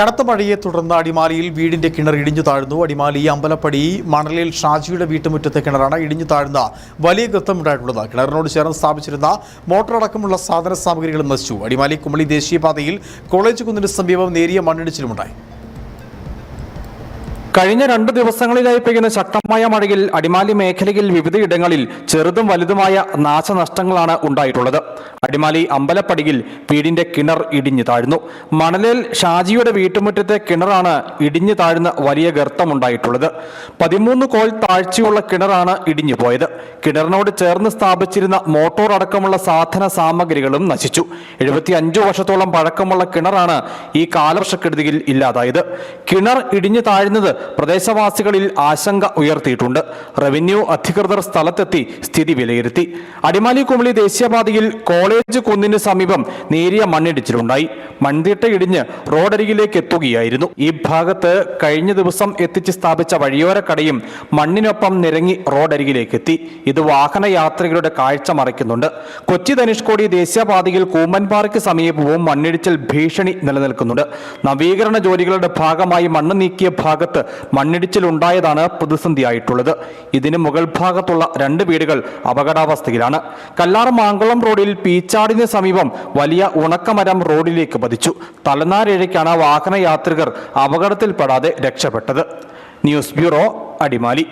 കനത്ത മഴയെ തുടർന്ന് അടിമാലിയിൽ വീടിന്റെ കിണർ ഇടിഞ്ഞു താഴ്ന്നു. അടിമാലി അമ്പലപ്പടി മണലിൽ ഷാജിയുടെ വീട്ടുമുറ്റത്തെ കിണറാണ് ഇടിഞ്ഞു താഴ്ന്ന വലിയ ഗർത്തമുണ്ടായിട്ടുള്ളത്. കിണറിനോട് ചേർന്ന് സ്ഥാപിച്ചിരുന്ന മോട്ടോർ അടക്കമുള്ള സാധന സാമഗ്രികളും നശിച്ചു. അടിമാലി കുമളി ദേശീയപാതയിൽ കോളേജ് കുന്നിന് സമീപം നേരിയ മണ്ണിടിച്ചിലുമുണ്ടായി. കഴിഞ്ഞ 2 ദിവസങ്ങളിലായി പെയ്യുന്ന ശക്തമായ മഴയിൽ അടിമാലി മേഖലയിൽ വിവിധയിടങ്ങളിൽ ചെറുതും വലുതുമായ നാശനഷ്ടങ്ങളാണ് ഉണ്ടായിട്ടുള്ളത്. അടിമാലി അമ്പലപ്പടിയിൽ വീടിന്റെ കിണർ ഇടിഞ്ഞു താഴ്ന്നു. മണലിൽ ഷാജിയുടെ വീട്ടുമുറ്റത്തെ കിണറാണ് ഇടിഞ്ഞു താഴ്ന്ന വലിയ ഗർത്തമുണ്ടായിട്ടുള്ളത്. 13 കോൽ താഴ്ചയുള്ള കിണറാണ് ഇടിഞ്ഞു പോയത്. കിണറിനോട് ചേർന്ന് സ്ഥാപിച്ചിരുന്ന മോട്ടോർ അടക്കമുള്ള സാധന സാമഗ്രികളും നശിച്ചു. 75 വർഷത്തോളം പഴക്കമുള്ള കിണറാണ് ഈ കാലവർഷക്കെടുതിയിൽ ഇല്ലാതായത്. കിണർ ഇടിഞ്ഞു താഴ്ന്നത് പ്രദേശവാസികളിൽ ആശങ്ക ഉയർത്തിയിട്ടുണ്ട്. റവന്യൂ അധികൃതർ സ്ഥലത്തെത്തി സ്ഥിതി വിലയിരുത്തി. അടിമാലി കുമളി ദേശീയപാതയിൽ കോളേജ് കുന്നിന് സമീപം നേരിയ മണ്ണിടിച്ചിലുണ്ടായി. മൺതിട്ട ഇടിഞ്ഞ് റോഡരികിലേക്ക് എത്തുകയായിരുന്നു. ഈ ഭാഗത്ത് കഴിഞ്ഞ ദിവസം എത്തിച്ച് സ്ഥാപിച്ച വഴിയോര കടയും മണ്ണിനൊപ്പം നിരങ്ങി റോഡരികിലേക്ക് എത്തി. ഇത് വാഹനയാത്രികരുടെ കാഴ്ച മറയ്ക്കുന്നുണ്ട്. കൊച്ചി ധനുഷ്കോടി ദേശീയപാതയിൽ കൂമ്പൻപാറയ്ക്ക് സമീപവും മണ്ണിടിച്ചിൽ ഭീഷണി നിലനിൽക്കുന്നുണ്ട്. നവീകരണ ജോലികളുടെ ഭാഗമായി മണ്ണ് നീക്കിയ ഭാഗത്ത് മണ്ണിടിച്ചിലുണ്ടായതാണ് പ്രതിസന്ധിയായിട്ടുള്ളത്. ഇതിന് മുകൾ ഭാഗത്തുള്ള 2 വീടുകൾ അപകടാവസ്ഥയിലാണ്. കല്ലാർ മാങ്കുളം റോഡിൽ പീച്ചാടിന് സമീപം വലിയ ഉണക്കമരം റോഡിലേക്ക് പതിച്ചു. തലനാരിഴയ്ക്കാണ് വാഹനയാത്രികർ അപകടത്തിൽപ്പെടാതെ രക്ഷപ്പെട്ടത്. News bureau, Adimali.